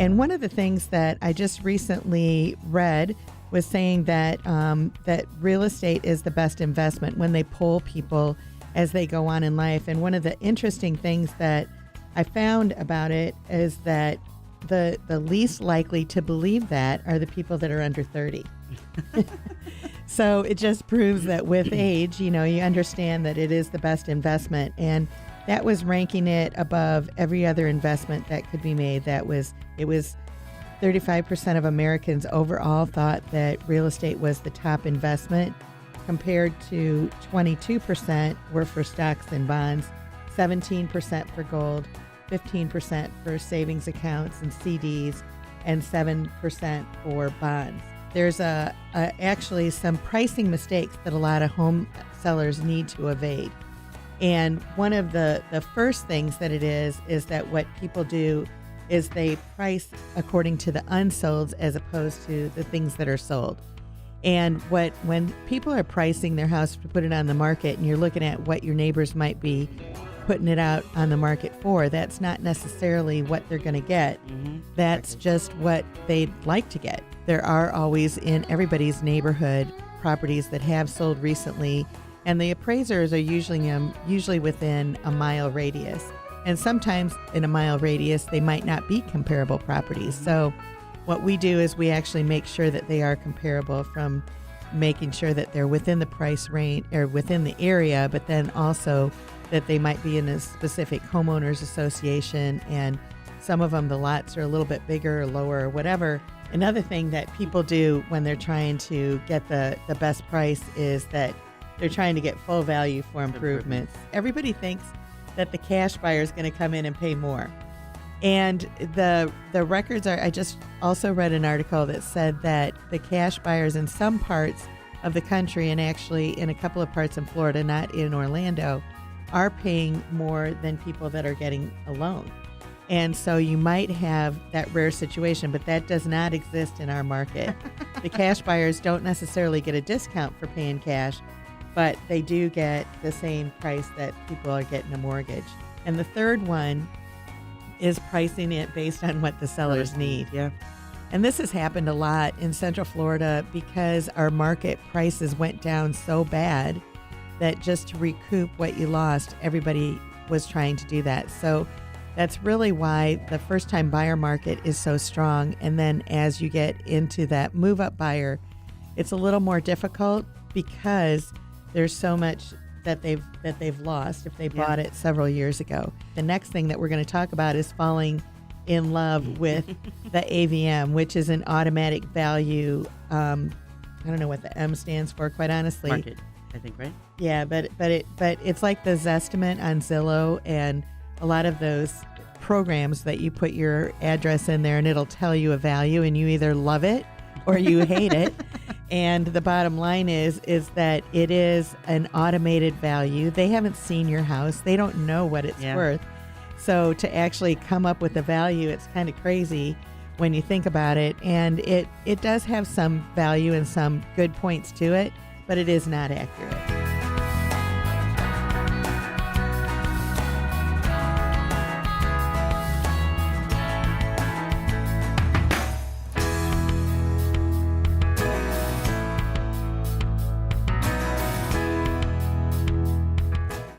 And one of the things that I just recently read was saying that that real estate is the best investment when they poll people as they go on in life. And one of the interesting things that I found about it is that the least likely to believe that are the people that are under 30. So it just proves that with age, you understand that it is the best investment. And that was ranking it above every other investment that could be made. It was 35% of Americans overall thought that real estate was the top investment, compared to 22% were for stocks and bonds, 17% for gold, 15% for savings accounts and CDs, and 7% for bonds. There's actually some pricing mistakes that a lot of home sellers need to evade. And one of the first things that it is that what people do is they price according to the unsolds as opposed to the things that are sold. And when people are pricing their house to put it on the market, and you're looking at what your neighbors might be putting it out on the market for, that's not necessarily what they're going to get. Mm-hmm. That's just what they'd like to get. There are always in everybody's neighborhood properties that have sold recently, and the appraisers are usually within a mile radius. And sometimes in a mile radius, they might not be comparable properties. So what we do is we actually make sure that they are comparable, from making sure that they're within the price range or within the area, but then also that they might be in a specific homeowners association, and some of them, the lots are a little bit bigger or lower or whatever. Another thing that people do when they're trying to get the best price is that they're trying to get full value for improvements. Everybody thinks that the cash buyer is going to come in and pay more. And the records are, I just also read an article that said that the cash buyers in some parts of the country, and actually in a couple of parts in Florida, not in Orlando, are paying more than people that are getting a loan. And so you might have that rare situation, but that does not exist in our market. The cash buyers don't necessarily get a discount for paying cash, but they do get the same price that people are getting a mortgage. And the third one is pricing it based on what the sellers need. Yeah. And this has happened a lot in Central Florida because our market prices went down so bad that just to recoup what you lost, everybody was trying to do that. So that's really why the first-time buyer market is so strong. And then as you get into that move-up buyer, it's a little more difficult because there's so much that they've lost if they bought it several years ago. The next thing that we're going to talk about is falling in love with the AVM, which is an automatic value. I don't know what the M stands for, quite honestly. Market, I think, right? Yeah, but it's like the Zestimate on Zillow and a lot of those programs that you put your address in there and it'll tell you a value, and you either love it or you hate it. And the bottom line is that it is an automated value. They haven't seen your house. They don't know what it's worth. So to actually come up with a value, it's kind of crazy when you think about it. And it does have some value and some good points to it, but it is not accurate.